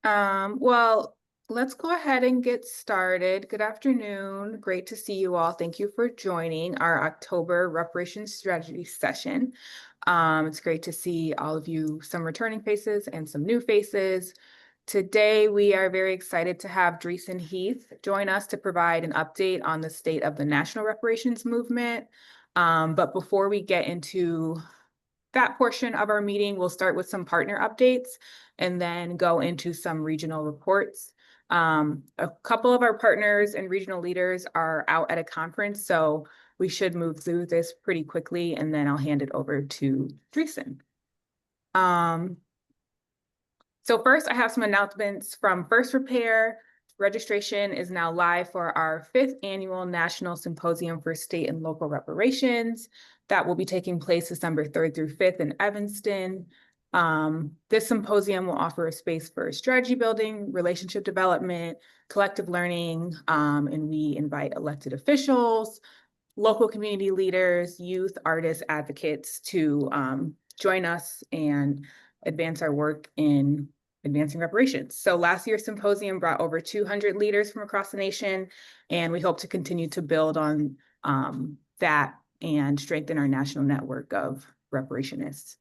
Well, let's go ahead and get started. Good afternoon. Great to see you all. Thank you for joining our October reparations strategy session. It's great to see all of you, some returning faces and some new faces. Today, we are very excited to have Dreesen Heath join us to provide an update on the state of the national reparations movement. But before we get into that portion of our meeting, we'll start with some partner updates and then go into some regional reports. A couple of our partners and regional leaders are out at a conference, so we should move through this pretty quickly, and then I'll hand it over to Dreesen. So first, I have some announcements from First Repair. Registration is now live for our 5th annual National Symposium for State and Local Reparations. That will be taking place December 3rd through 5th in Evanston. This symposium will offer a space for strategy building, relationship development, collective learning, and we invite elected officials, local community leaders, youth, artists, advocates to join us and advance our work in advancing reparations. So last year's symposium brought over 200 leaders from across the nation, and we hope to continue to build on that and strengthen our national network of reparationists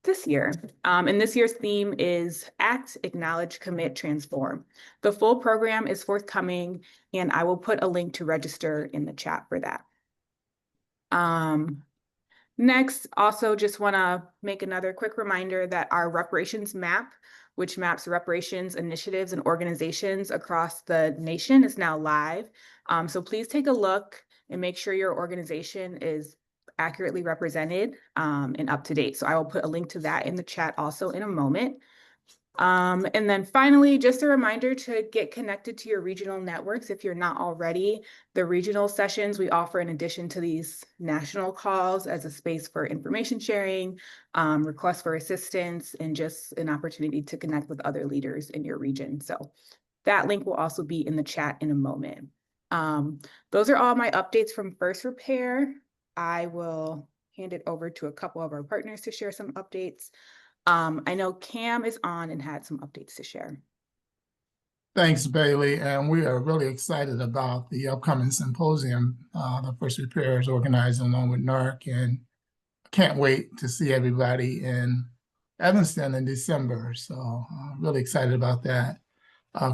this year. And this year's theme is Act, Acknowledge, Commit, Transform. The full program is forthcoming, and I will put a link to register in the chat for that. Next, also just want to make another quick reminder that our reparations map, which maps reparations initiatives and organizations across the nation, is now live. So please take a look and make sure your organization is accurately represented and up to date. So I will put a link to that in the chat also in a moment. And then finally, just a reminder to get connected to your regional networks if you're not already. The regional sessions we offer in addition to these national calls as a space for information sharing, requests for assistance, and just an opportunity to connect with other leaders in your region. So that link will also be in the chat in a moment. Those are all my updates from First Repair. I will hand it over to a couple of our partners to share some updates. I know Cam is on and had some updates to share. Thanks, Bailey. And we are really excited about the upcoming symposium the First Repair is organizing along with NARC, and can't wait to see everybody in Evanston in December. So really excited about that.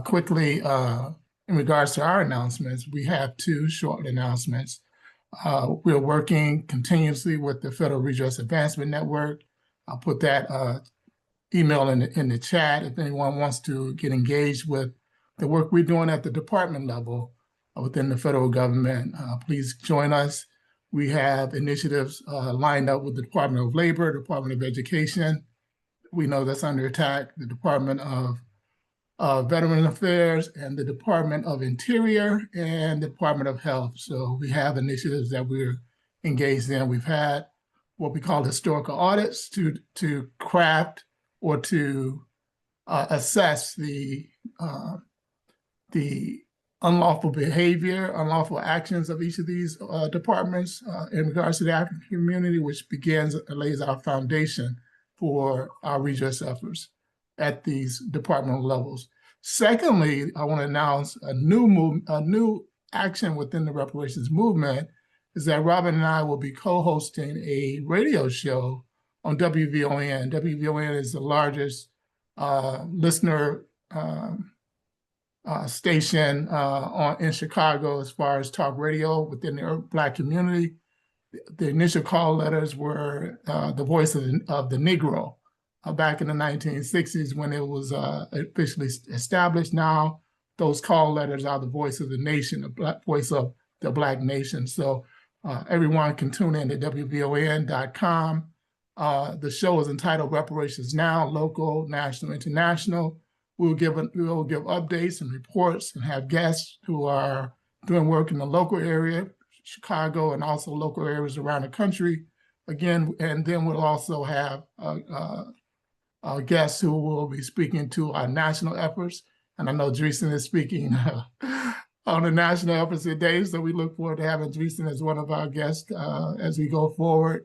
Quickly, in regards to our announcements, we have 2 short announcements. We're working continuously with the Federal Redress Advancement Network. I'll put that email in the chat if anyone wants to get engaged with the work we're doing at the department level within the federal government. Please join us. We have initiatives lined up with the Department of Labor, Department of Education. We know that's under attack, the Department of Veteran Affairs, and the Department of Interior, and the Department of Health. So we have initiatives that we're engaged in. We've had what we call historical audits to craft or to assess the unlawful behavior, unlawful actions of each of these departments in regards to the African community, which begins and lays our foundation for our redress efforts at these departmental levels. Secondly, I want to announce a new action within the reparations movement is that Robin and I will be co-hosting a radio show on WVON. WVON is the largest listener station in Chicago as far as talk radio within the Black community. The initial call letters were the voice of the Negro back in the 1960s when it was officially established. Now those call letters are the voice of the nation, the voice of the Black nation. So everyone can tune in to WVON.com. The show is entitled Reparations Now, Local, National, International. We'll give updates and reports and have guests who are doing work in the local area, Chicago, and also local areas around the country. Again, and then we'll also have guests who will be speaking to our national efforts. And I know Dreesen is speaking on the national efforts today, so we look forward to having Dreesen as one of our guests as we go forward.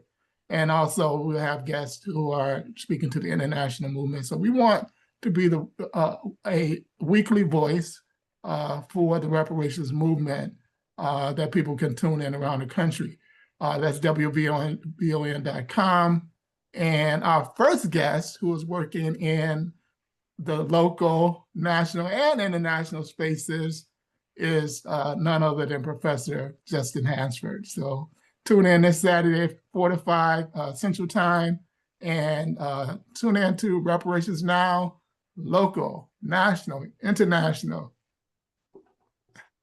And also we'll have guests who are speaking to the international movement. So we want to be a weekly voice for the reparations movement that people can tune in around the country. That's WVON.com. And our first guest, who is working in the local, national, and international spaces, is none other than Professor Justin Hansford. So tune in this Saturday, 4 to 5 Central Time, and tune in to Reparations Now, local, national, international.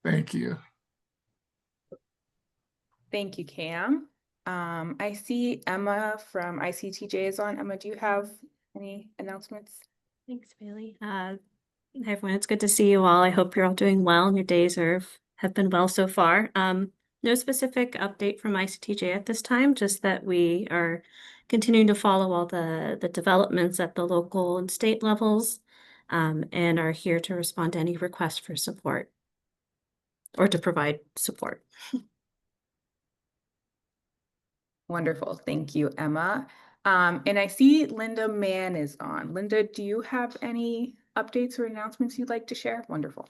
Thank you. Thank you, Cam. I see Emma from ICTJ is on. Emma, do you have any announcements? Thanks, Bailey. Hi, everyone. It's good to see you all. I hope you're all doing well and your days have been well so far. No specific update from ICTJ at this time, just that we are continuing to follow all the developments at the local and state levels, and are here to respond to any requests for support or to provide support. Wonderful. Thank you, Emma. And I see Linda Mann is on. Linda, do you have any updates or announcements you'd like to share? Wonderful.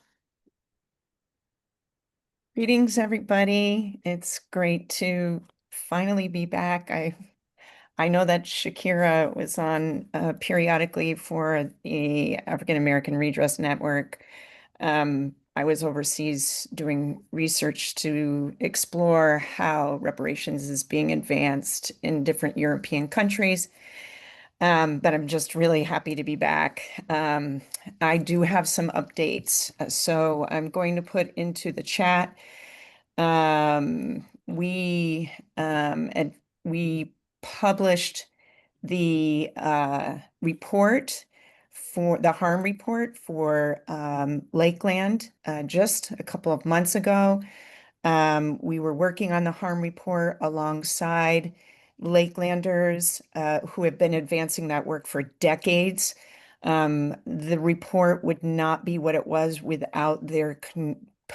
Greetings, everybody. It's great to finally be back. I know that Shakira was on periodically for the African American Redress Network. I was overseas doing research to explore how reparations is being advanced in different European countries. But I'm just really happy to be back. I do have some updates, so I'm going to put into the chat. We published the report for the harm report for Lakeland just a couple of months ago. We were working on the harm report alongside Lakelanders who have been advancing that work for decades. The report would not be what it was without their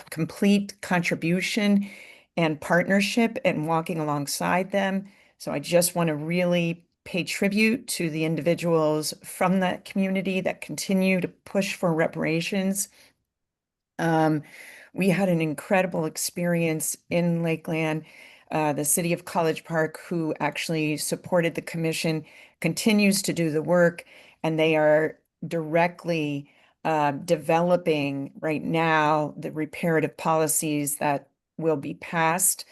complete contribution and partnership and walking alongside them. So I just want to really pay tribute to the individuals from that community that continue to push for reparations. We had an incredible experience in Lakeland. The city of College Park, who actually supported the commission, continues to do the work, and they are directly developing right now the reparative policies that will be passed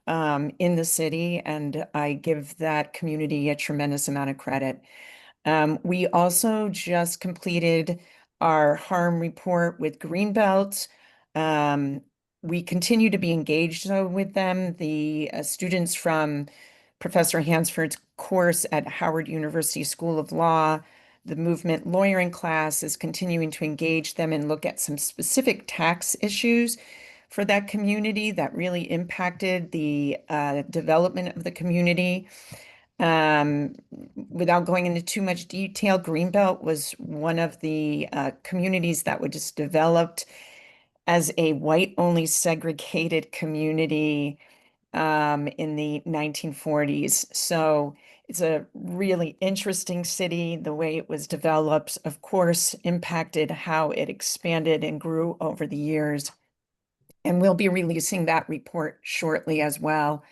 in the city, and I give that community a tremendous amount of credit. We also just completed our harm report with Greenbelt. We continue to be engaged with them. The students from Professor Hansford's course at Howard University School of Law, the movement lawyering class, is continuing to engage them and look at some specific tax issues for that community that really impacted the development of the community. Without going into too much detail, Greenbelt was one of the communities that was just developed as a white-only segregated community in the 1940s. So it's a really interesting city. The way it was developed, of course, impacted how it expanded and grew over the years. And we'll be releasing that report shortly as well.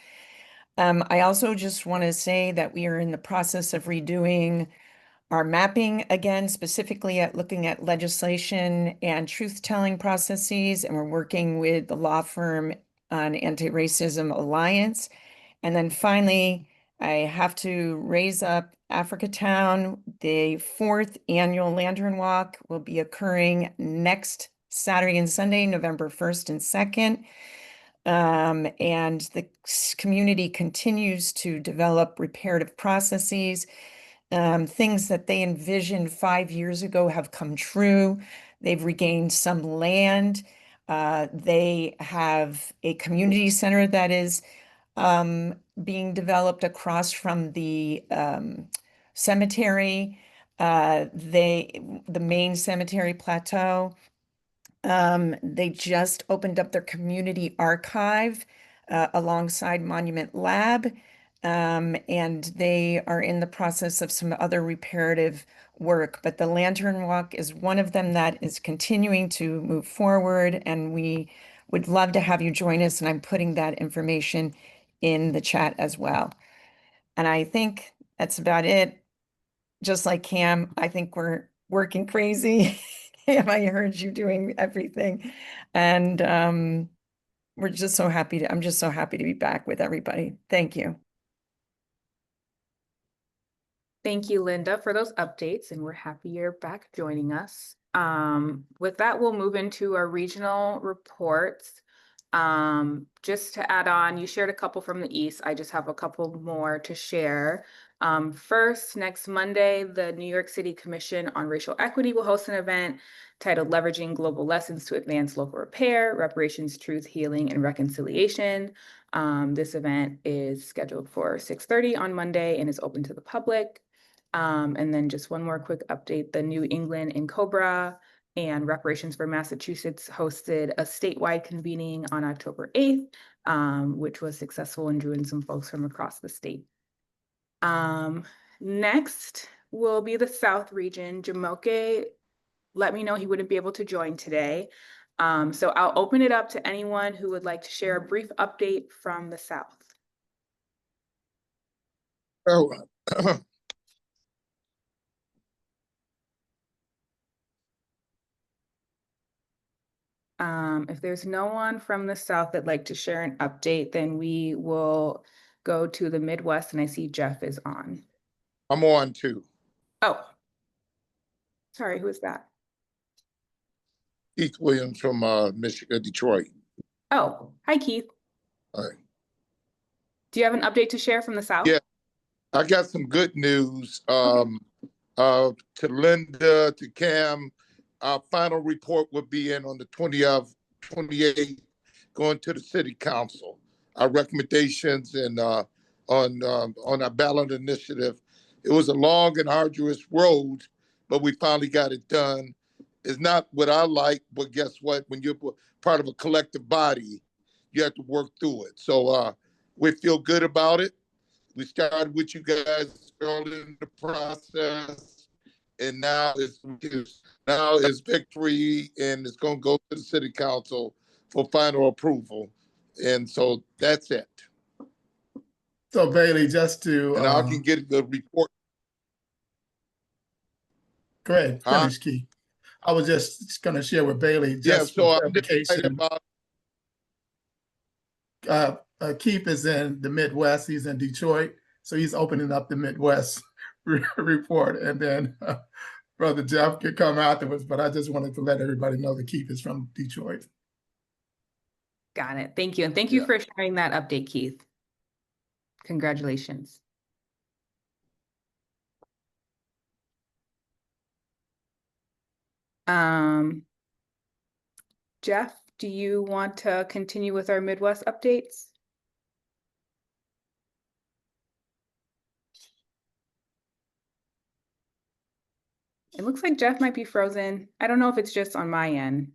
I also just want to say that we are in the process of redoing our mapping again, specifically at looking at legislation and truth-telling processes, and we're working with the law firm on Anti-Racism Alliance. And then finally, I have to raise up Africatown. The 4th annual Lantern Walk will be occurring next Saturday and Sunday, November 1st and 2nd. And the community continues to develop reparative processes. Things that they envisioned 5 years ago have come true. They've regained some land. They have a community center that is being developed across from the cemetery, the main cemetery plateau. They just opened up their community archive alongside Monument Lab. and they are in the process of some other reparative work, but the Lantern Walk is one of them that is continuing to move forward, and we would love to have you join us, and I'm putting that information in the chat as well. And I think that's about it. Just like Cam, I think we're working crazy. I heard you doing everything. And we're just so happy I'm just so happy to be back with everybody. Thank you. Thank you, Linda, for those updates, and we're happy you're back joining us. With that, we'll move into our regional reports. Just to add on, you shared a couple from the East. I just have a couple more to share. First, next Monday, the New York City Commission on Racial Equity will host an event titled Leveraging Global Lessons to Advance Local Repair, Reparations, Truth, Healing, and Reconciliation. This event is scheduled for 6:30 on Monday and is open to the public. And then just one more quick update, the New England and Cobra and Reparations for Massachusetts hosted a statewide convening on October 8th, which was successful and drew in some folks from across the state. Next will be the South region. Jamoke let me know he wouldn't be able to join today. So I'll open it up to anyone who would like to share a brief update from the South. Oh, If there's no one from the South that'd like to share an update, then we will go to the Midwest, and I see Jeff is on. I'm on too. Oh, sorry, who is that? Keith Williams from Michigan, Detroit. Oh, hi, Keith. Hi. Do you have an update to share from the South? Yeah. I got some good news. To Linda, to Cam, our final report will be in on the 28th, going to the city council. Our recommendations and on our ballot initiative. It was a long and arduous road, but we finally got it done. It's not what I like, but guess what? When you're part of a collective body, you have to work through it. So we feel good about it. We started with you guys early in the process, and now it's victory, and it's going to go to the city council for final approval. And so that's it. So Bailey, just to And I can get the report. go ahead, finish, Keith. I was just going to share with Bailey just so for I'm excited clarification. about. Keith is in the Midwest. He's in Detroit, so he's opening up the Midwest report, and then Brother Jeff could come afterwards. But I just wanted to let everybody know that Keith is from Detroit. Got it. Thank you. And thank you for sharing that update, Keith. Congratulations. Jeff, do you want to continue with our Midwest updates? It looks like Jeff might be frozen. I don't know if it's just on my end.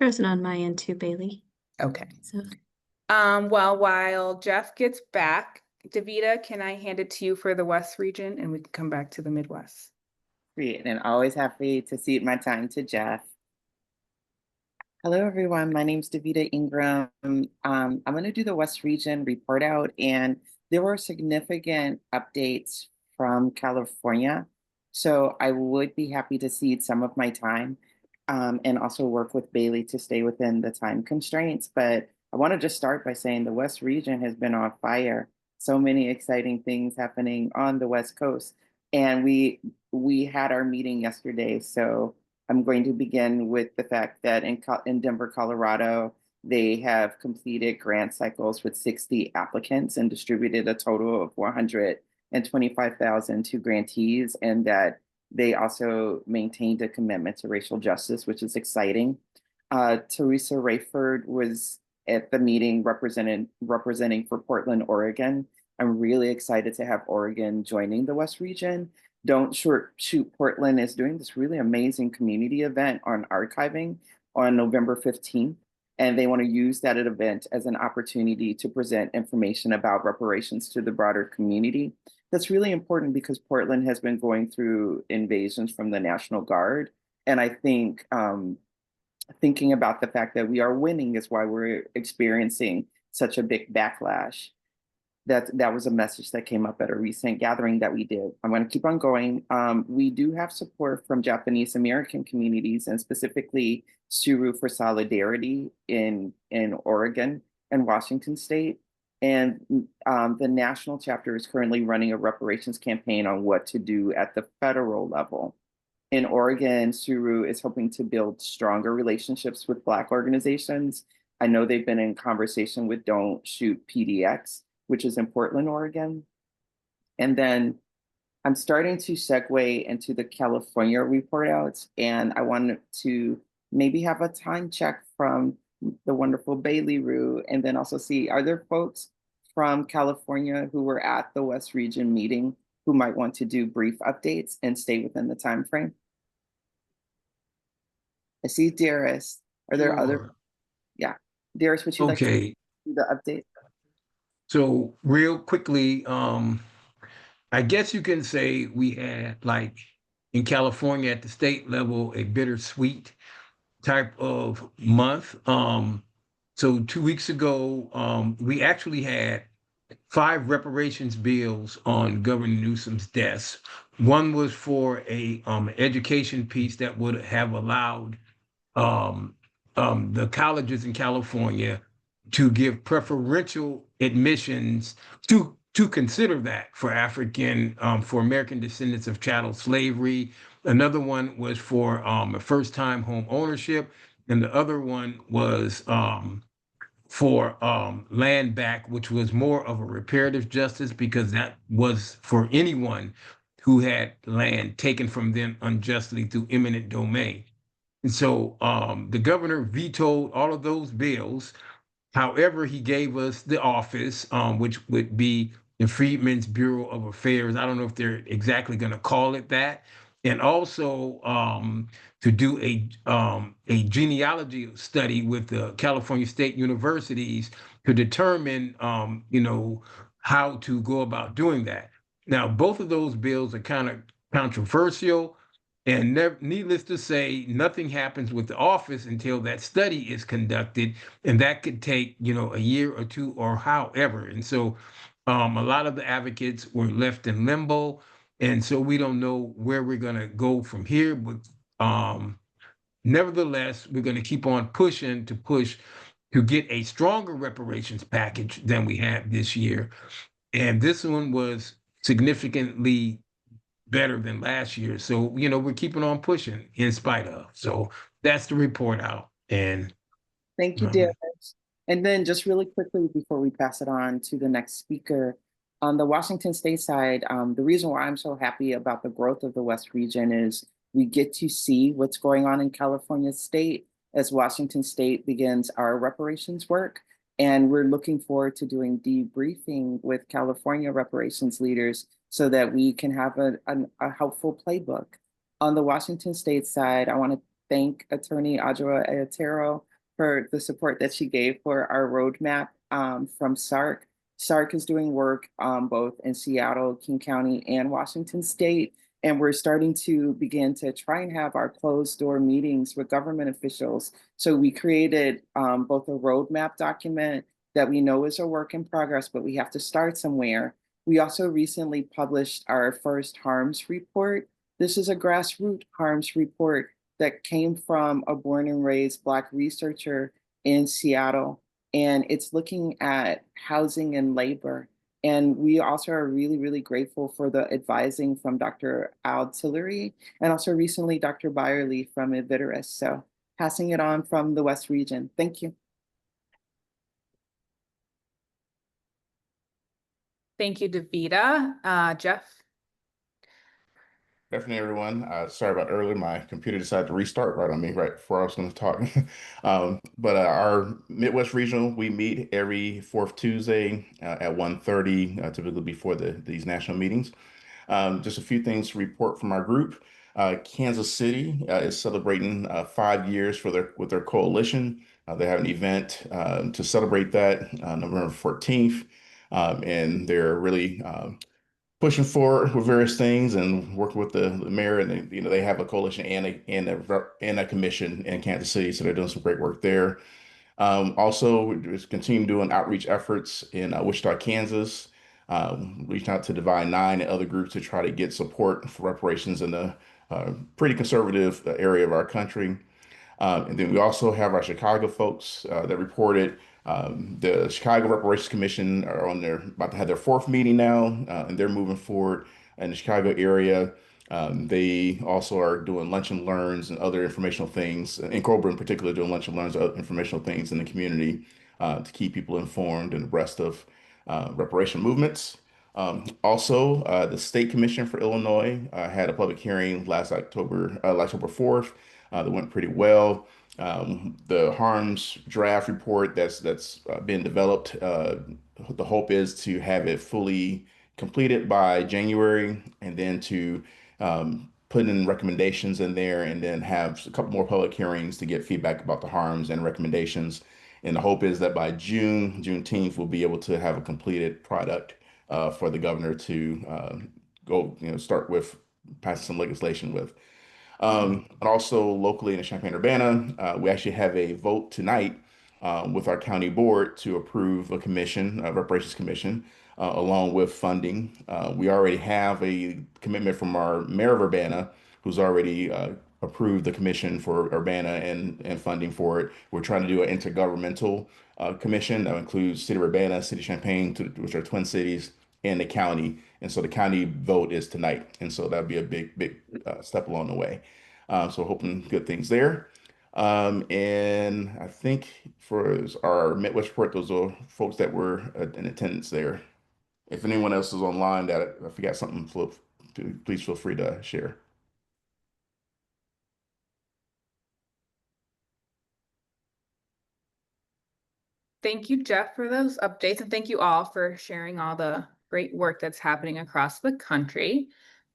Frozen on my end too, Bailey. Okay. So Well, while Jeff gets back, Davida, can I hand it to you for the West region, and we can come back to the Midwest? Great, and always happy to cede my time to Jeff. Hello, everyone. My name's Davida Ingram. I'm going to do the West Region report out, and there were significant updates from California. So I would be happy to cede some of my time and also work with Bailey to stay within the time constraints. But I want to just start by saying the West Region has been on fire. So many exciting things happening on the West Coast. And we had our meeting yesterday, so I'm going to begin with the fact that in Denver, Colorado, they have completed grant cycles with 60 applicants and distributed a total of $125,000 to grantees, and that they also maintained a commitment to racial justice, which is exciting. Teresa Rayford was at the meeting representing for Portland, Oregon. I'm really excited to have Oregon joining the West Region. Don't Shoot Portland is doing this really amazing community event on archiving on November 15th. and they want to use that event as an opportunity to present information about reparations to the broader community. That's really important because Portland has been going through invasions from the National Guard. And I think thinking about the fact that we are winning is why we're experiencing such a big backlash. That was a message that came up at a recent gathering that we did. I'm going to keep on going. We do have support from Japanese American communities and specifically Suru for Solidarity in Oregon and Washington State. And the national chapter is currently running a reparations campaign on what to do at the federal level. In Oregon, Suru is hoping to build stronger relationships with Black organizations. I know they've been in conversation with Don't Shoot PDX, which is in Portland, Oregon. And then I'm starting to segue into the California report outs, and I wanted to maybe have a time check from the wonderful Bailey Rue, and then also see, are there folks from California who were at the West Region meeting who might want to do brief updates and stay within the time frame? I see Darius. Are there other? Sure. Yeah. Darius, would you like to Okay, do the update? so real quickly, I guess you can say we had, like, in California at the state level, a bittersweet type of month. So 2 weeks ago, we actually had 5 reparations bills on Governor Newsom's desk. One was for a education piece that would have allowed um, the colleges in California to give preferential admissions to consider that for for American descendants of chattel slavery. Another one was for a first-time home ownership, and the other one was for land back, which was more of a reparative justice because that was for anyone who had land taken from them unjustly through eminent domain. And so the governor vetoed all of those bills. However, he gave us the office, which would be the Freedmen's Bureau of Affairs. I don't know if they're exactly going to call it that. And also to do a genealogy study with the California State Universities to determine, how to go about doing that. Now, both of those bills are kind of controversial. And needless to say, nothing happens with the office until that study is conducted, and that could take, a year or two or however. And so a lot of the advocates were left in limbo, and so we don't know where we're going to go from here. But nevertheless, we're going to keep on pushing to get a stronger reparations package than we had this year. And this one was significantly better than last year. So, we're keeping on pushing in spite of. So that's the report out. And Thank you, Darius. And then just really quickly before we pass it on to the next speaker, on the Washington State side, the reason why I'm so happy about the growth of the West region is we get to see what's going on in California State as Washington State begins our reparations work. And we're looking forward to doing debriefing with California reparations leaders so that we can have a helpful playbook. On the Washington State side, I want to thank Attorney Adjoa Ayatero for the support that she gave for our roadmap from SARC. SARC is doing work both in Seattle, King County, and Washington State. And we're starting to begin to try and have our closed door meetings with government officials. So we created both a roadmap document that we know is a work in progress, but we have to start somewhere. We also recently published our first harms report. This is a grassroots harms report that came from a born and raised Black researcher in Seattle. And it's looking at housing and labor. And we also are really, really grateful for the advising from Dr. Al Tillery and also recently Dr. Byerly from Inviteris. So passing it on from the West region. Thank you. Thank you, Davida. Jeff? Good afternoon, everyone. Sorry about earlier. My computer decided to restart right on me right before I was going to talk. But our Midwest Regional, we meet every fourth Tuesday at 1:30, typically before these national meetings. Just a few things to report from our group. Kansas City is celebrating 5 years with their coalition. They have an event to celebrate that November 14th, and they're really pushing forward with various things and working with the mayor, and they have a coalition and a commission in Kansas City, so they're doing some great work there. Also, we just continue doing outreach efforts in Wichita, Kansas. Reaching out to Divine Nine and other groups to try to get support for reparations in a pretty conservative area of our country. And then we also have our Chicago folks that reported. The Chicago Reparations Commission are about to have their fourth meeting now, and they're moving forward in the Chicago area. They also are doing lunch and learns and other informational things. In Cobra, in particular, doing lunch and learns and other informational things in the community to keep people informed and abreast of reparation movements. Also, the State Commission for Illinois had a public hearing last October 4th, that went pretty well. The harms draft report that's been developed, the hope is to have it fully completed by January, and then to put in recommendations in there, and then have a couple more public hearings to get feedback about the harms and recommendations. And the hope is that by Juneteenth, we'll be able to have a completed product for the governor to start with passing some legislation with. And also locally in the Champaign-Urbana, we actually have a vote tonight with our county board to approve a commission, a reparations commission, along with funding. We already have a commitment from our mayor of Urbana, who's already approved the commission for Urbana and funding for it. We're trying to do an intergovernmental commission that includes City of Urbana, City of Champaign, which are twin cities, and the county. And so the county vote is tonight. And so that'll be a big step along the way. So hoping good things there. And I think for our Midwest report, those are folks that were in attendance there. If anyone else is online that I forgot something, please feel free to share. Thank you, Jeff, for those updates, and thank you all for sharing all the great work that's happening across the country.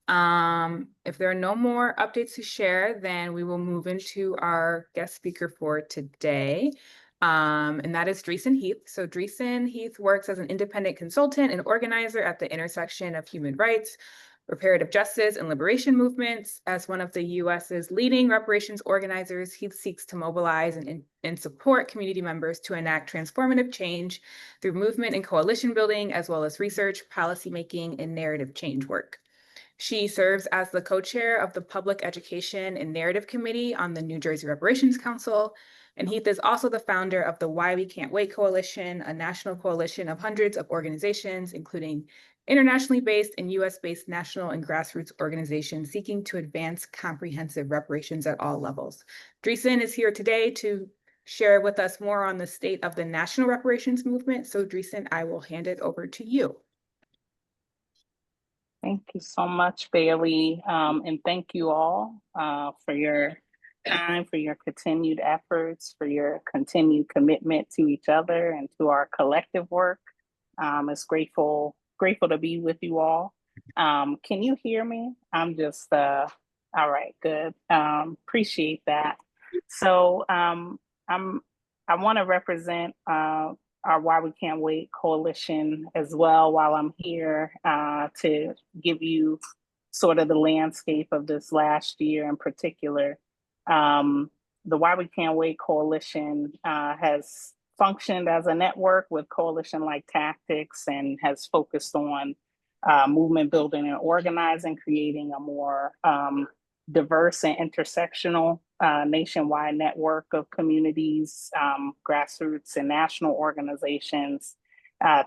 If there are no more updates to share, then we will move into our guest speaker for today. And that is Dreesen Heath. So Dreesen Heath works as an independent consultant and organizer at the intersection of human rights, reparative justice, and liberation movements. As one of the US's leading reparations organizers, he seeks to mobilize and support community members to enact transformative change through movement and coalition building, as well as research, policymaking, and narrative change work. She serves as the co-chair of the Public Education and Narrative Committee on the New Jersey Reparations Council. And Heath is also the founder of the Why We Can't Wait Coalition, a national coalition of hundreds of organizations, including internationally based and US-based national and grassroots organizations seeking to advance comprehensive reparations at all levels. Dreesen is here today to share with us more on the state of the national reparations movement. So Dreesen, I will hand it over to you. Thank you so much, Bailey. And thank you all for your time, for your continued efforts, for your continued commitment to each other and to our collective work. It's grateful to be with you all. Can you hear me? I'm just, all right, good. Appreciate that. So I want to represent our Why We Can't Wait coalition as well while I'm here to give you sort of the landscape of this last year in particular. The Why We Can't Wait coalition has functioned as a network with coalition-like tactics and has focused on movement building and organizing, creating a more diverse and intersectional nationwide network of communities, grassroots and national organizations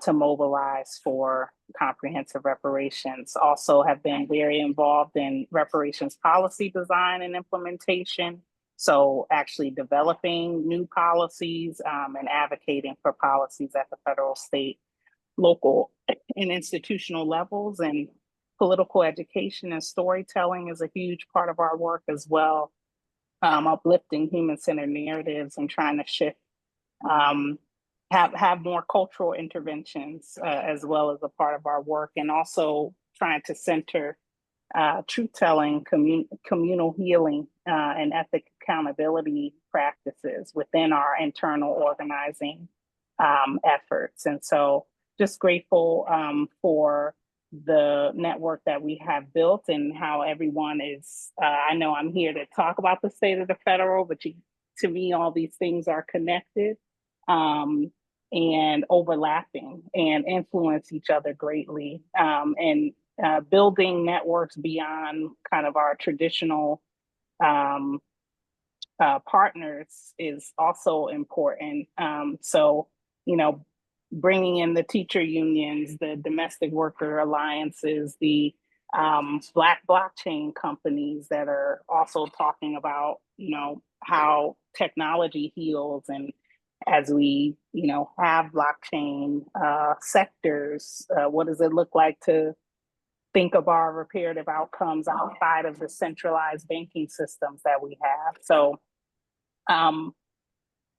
to mobilize for comprehensive reparations. Also have been very involved in reparations policy design and implementation. So actually developing new policies and advocating for policies at the federal, state, local, and institutional levels. And political education and storytelling is a huge part of our work as well. Uplifting human-centered narratives and trying to shift, have more cultural interventions as well as a part of our work, and also trying to center truth-telling, communal healing, and ethic accountability practices within our internal organizing efforts. And so just grateful for the network that we have built and how everyone is, I know I'm here to talk about the state of the federal, but to me, all these things are connected and overlapping and influence each other greatly. And building networks beyond kind of our traditional partners is also important. So, you know, bringing in the teacher unions, the domestic worker alliances, the Black blockchain companies that are also talking about, you know, how technology heals, and as we, you know, have blockchain sectors, what does it look like to think of our reparative outcomes outside of the centralized banking systems that we have? So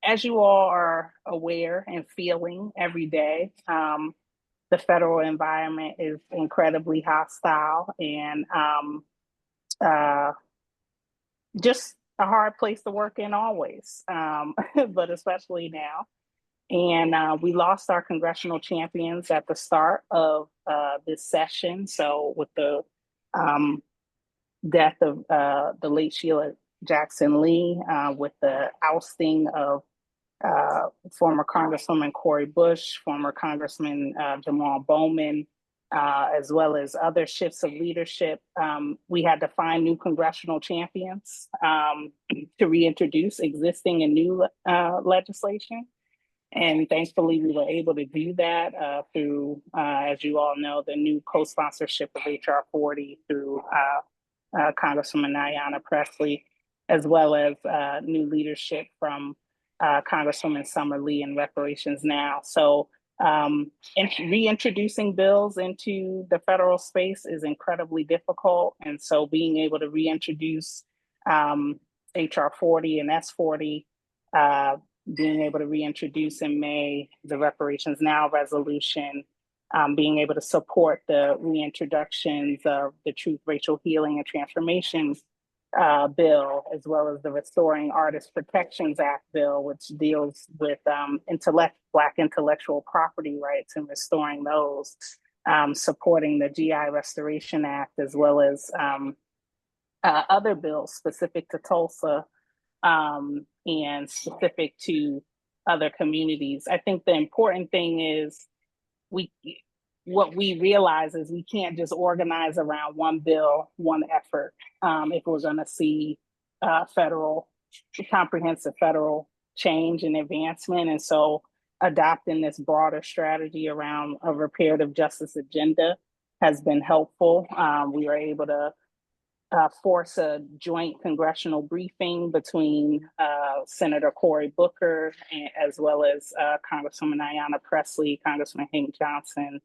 as you all are aware and feeling every day, the federal environment is incredibly hostile and just a hard place to work in always, but especially now. And we lost our congressional champions at the start of this session. So with the death of the late Sheila Jackson Lee, with the ousting of former Congresswoman Cori Bush, former Congressman Jamal Bowman, as well as other shifts of leadership, we had to find new congressional champions to reintroduce existing and new legislation. And thankfully, we were able to do that through, as you all know, the new co-sponsorship of HR 40 through Congresswoman Ayanna Pressley, as well as new leadership from Congresswoman Summer Lee and Reparations Now. So reintroducing bills into the federal space is incredibly difficult. And so being able to reintroduce HR 40 and S40, being able to reintroduce in May the Reparations Now resolution, being able to support the reintroductions of the Truth, Racial Healing, and Transformation bill, as well as the Restoring Artist Protections Act bill, which deals with Black intellectual property rights and restoring those, supporting the GI Restoration Act, as well as other bills specific to Tulsa and specific to other communities. I think the important thing is what we realize is we can't just organize around one bill, one effort, if we're going to see comprehensive federal change and advancement. And so adopting this broader strategy around a reparative justice agenda has been helpful. We were able to force a joint congressional briefing between Senator Cory Booker, as well as Congresswoman Ayanna Pressley, Congressman Hank Johnson,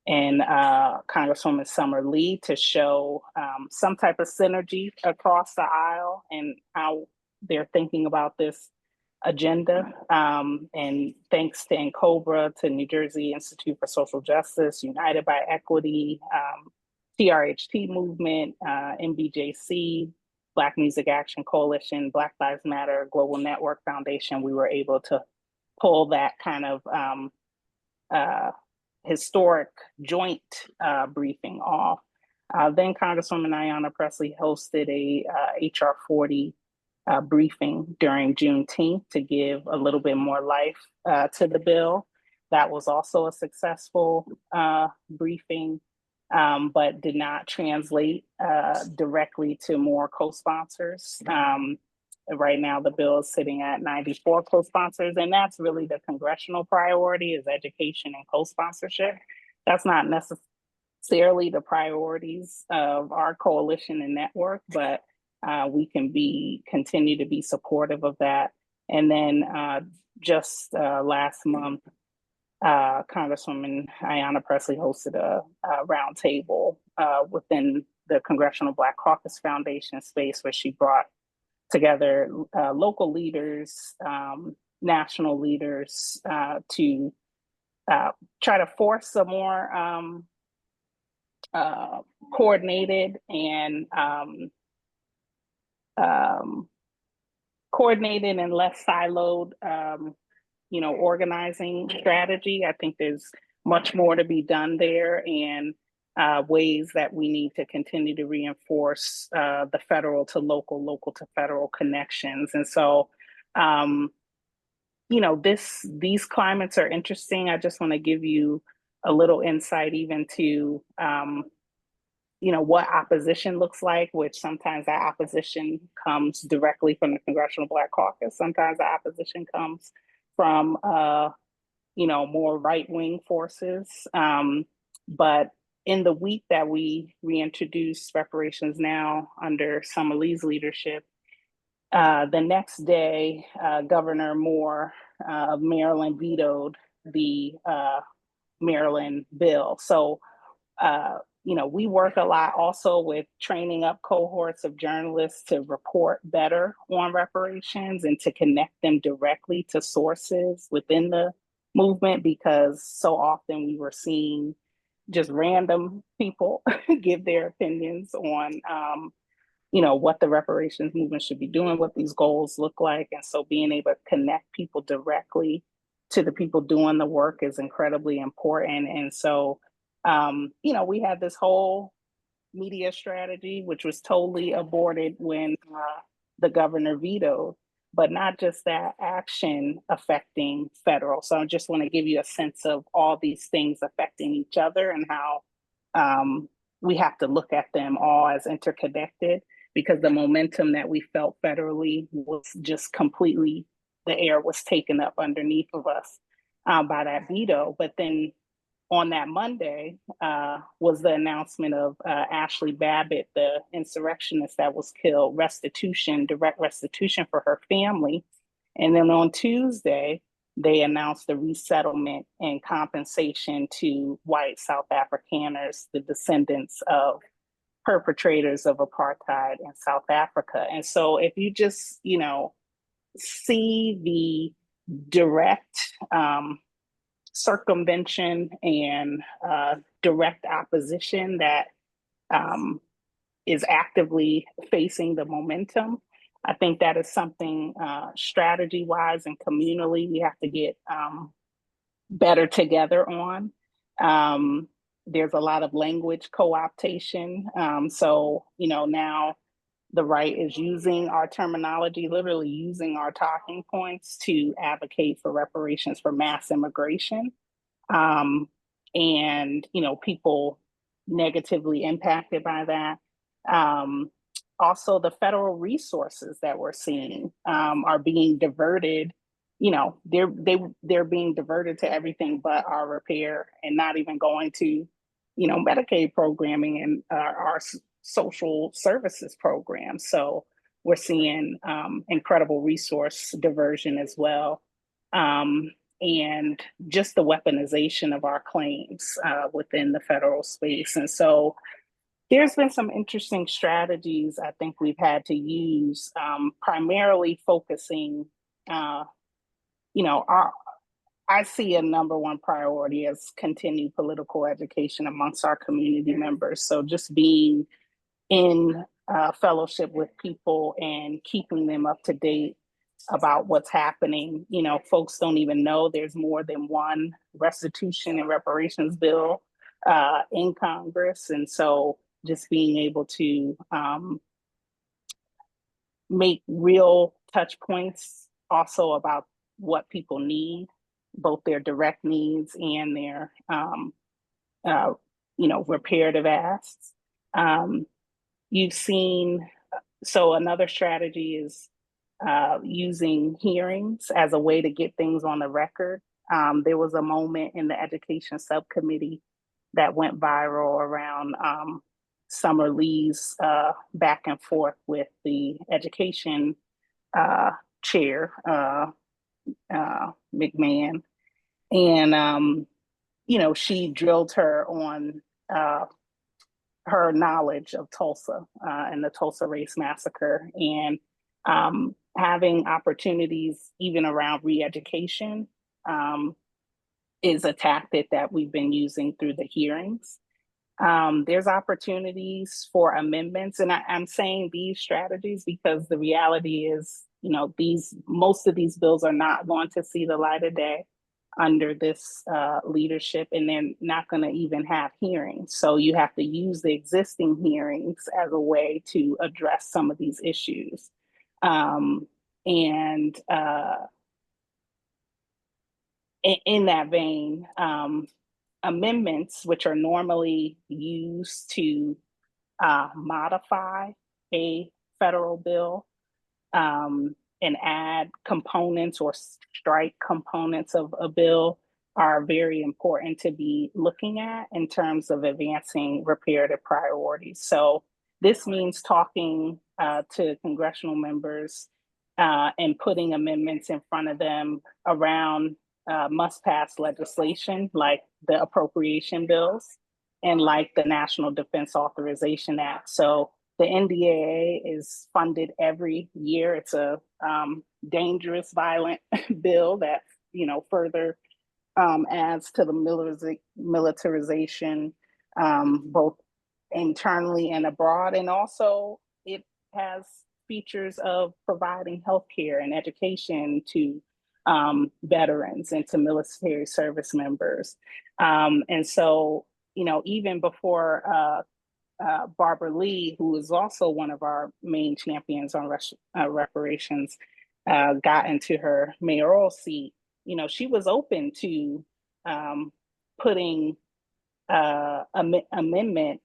and Congresswoman Summer Lee, to show some type of synergy across the aisle and how they're thinking about this agenda. And thanks to NCOBRA, to New Jersey Institute for Social Justice, United by Equity, TRHT movement, MBJC, Black Music Action Coalition, Black Lives Matter, Global Network Foundation, we were able to pull that kind of historic joint briefing off. Then Congresswoman Ayanna Pressley hosted a HR 40 briefing during Juneteenth to give a little bit more life to the bill. That was also a successful briefing, but did not translate directly to more co-sponsors. Right now, the bill is sitting at 94 co-sponsors, and that's really the congressional priority, is education and co-sponsorship. That's not necessarily the priorities of our coalition and network, but we can continue to be supportive of that. And then just last month, Congresswoman Ayanna Pressley hosted a roundtable within the Congressional Black Caucus Foundation space, where she brought together local leaders, national leaders, to try to force a more coordinated and less siloed, organizing strategy. I think there's much more to be done there, and ways that we need to continue to reinforce the federal to local, local to federal connections. And so, these climates are interesting. I just want to give you a little insight even to, what opposition looks like, which sometimes that opposition comes directly from the Congressional Black Caucus. Sometimes the opposition comes from, more right-wing forces. But in the week that we reintroduced Reparations Now under Summer Lee's leadership, the next day, Governor Moore of Maryland vetoed the Maryland bill. So, we work a lot also with training up cohorts of journalists to report better on reparations and to connect them directly to sources within the movement, because so often we were seeing just random people give their opinions on what the reparations movement should be doing, what these goals look like. And so being able to connect people directly to the people doing the work is incredibly important. And so, we had this whole media strategy, which was totally aborted when the governor vetoed, but not just that, action affecting federal. So I just want to give you a sense of all these things affecting each other and how we have to look at them all as interconnected, because the momentum that we felt federally was just completely, the air was taken up underneath of us by that veto. But then on that Monday was the announcement of Ashley Babbitt, the insurrectionist that was killed, direct restitution for her family. And then on Tuesday, they announced the resettlement and compensation to white South Afrikaners, the descendants of perpetrators of apartheid in South Africa. And so if you just, see the direct circumvention and direct opposition that is actively facing the momentum, I think that is something strategy-wise and communally we have to get better together on. There's a lot of language co-optation. So, now the right is using our terminology, literally using our talking points to advocate for reparations for mass immigration. And, people negatively impacted by that. Also, the federal resources that we're seeing are being diverted. They're being diverted to everything but our repair, and not even going to, Medicaid programming and our social services programs. So we're seeing incredible resource diversion as well. And just the weaponization of our claims within the federal space. And so there's been some interesting strategies I think we've had to use, primarily focusing, I see a number one priority as continued political education amongst our community members. So just being in fellowship with people and keeping them up to date about what's happening. Folks don't even know there's more than one restitution and reparations bill in Congress. And so just being able to make real touch points also about what people need, both their direct needs and their, reparative asks. You've seen, so another strategy is using hearings as a way to get things on the record. There was a moment in the education subcommittee that went viral around Summer Lee's back and forth with the education chair, McMahon. And, she drilled her on her knowledge of Tulsa and the Tulsa Race Massacre, and having opportunities even around re-education is a tactic that we've been using through the hearings. There's opportunities for amendments, and I'm saying these strategies because the reality is, you know, most of these bills are not going to see the light of day under this leadership, and they're not going to even have hearings. So you have to use the existing hearings as a way to address some of these issues. In that vein, amendments, which are normally used to modify a federal bill, and add components or strike components of a bill, are very important to be looking at in terms of advancing reparative priorities. So this means talking to congressional members and putting amendments in front of them around must-pass legislation like the appropriation bills and like the National Defense Authorization Act. So the NDAA is funded every year. It's a dangerous, violent bill that, you know, further adds to the militarization, both internally and abroad. And also it has features of providing healthcare and education to veterans and to military service members. And so, you know, even before Barbara Lee, who is also one of our main champions on reparations, got into her mayoral seat, you know, she was open to putting an amendment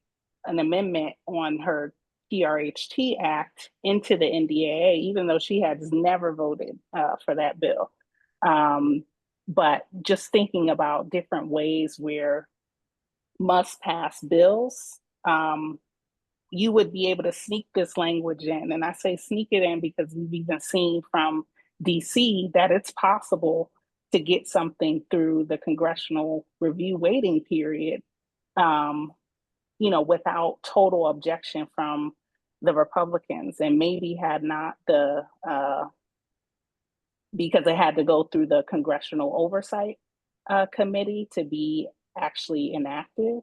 on her PRHT Act into the NDAA, even though she has never voted for that bill. But just thinking about different ways where must-pass bills, you would be able to sneak this language in. And I say sneak it in because we've even seen from DC that it's possible to get something through the congressional review waiting period, you know, without total objection from the Republicans, and maybe had not the, because it had to go through the Congressional Oversight Committee to be actually enacted.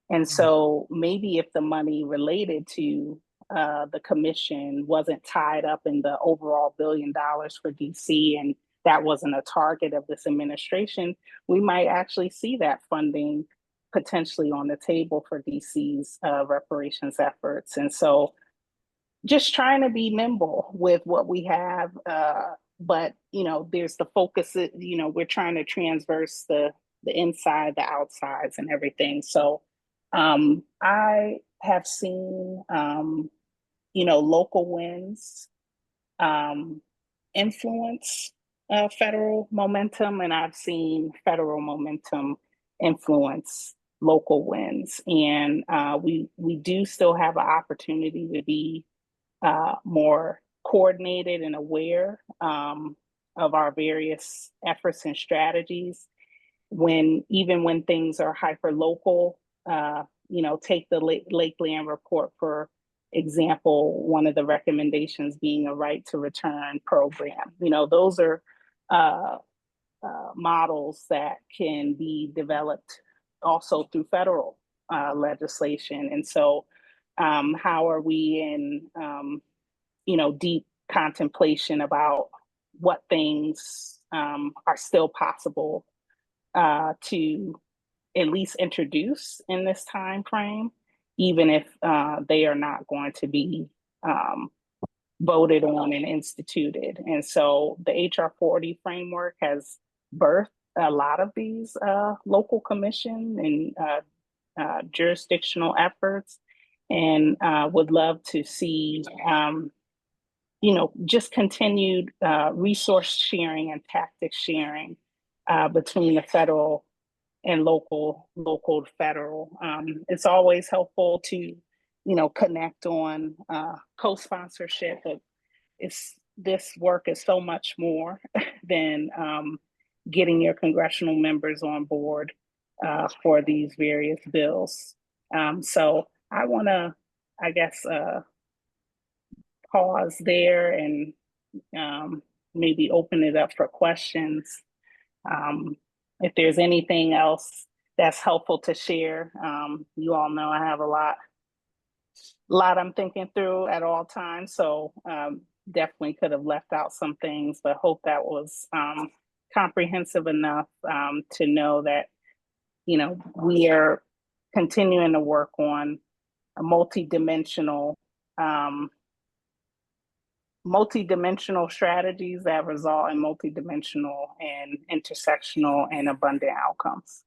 And so maybe if the money related to the commission wasn't tied up in the overall $1 billion for DC, and that wasn't a target of this administration, we might actually see that funding potentially on the table for DC's reparations efforts. And so just trying to be nimble with what we have. But, you know, there's the focus, you know, we're trying to transverse the inside, the outsides and everything. So I have seen, you know, local wins influence federal momentum, and I've seen federal momentum influence local wins. And we do still have an opportunity to be more coordinated and aware of our various efforts and strategies. Even when things are hyper local, you know, take the Lakeland report, for example, one of the recommendations being a right to return program. You know, those are models that can be developed also through federal legislation. And so how are we in, you know, deep contemplation about what things are still possible to at least introduce in this time frame, even if they are not going to be voted on and instituted. And so the HR 40 framework has birthed a lot of these local commission and jurisdictional efforts, and would love to see you know, just continued resource sharing and tactics sharing between the federal and local to federal. It's always helpful to, you know, connect on co-sponsorship, but this work is so much more than getting your congressional members on board for these various bills. So I want to, I guess, pause there and maybe open it up for questions. If there's anything else that's helpful to share. You all know I have a lot I'm thinking through at all times. So definitely could have left out some things, but hope that was comprehensive enough to know that, you know, we are continuing to work on a multidimensional strategies that result in multidimensional and intersectional and abundant outcomes.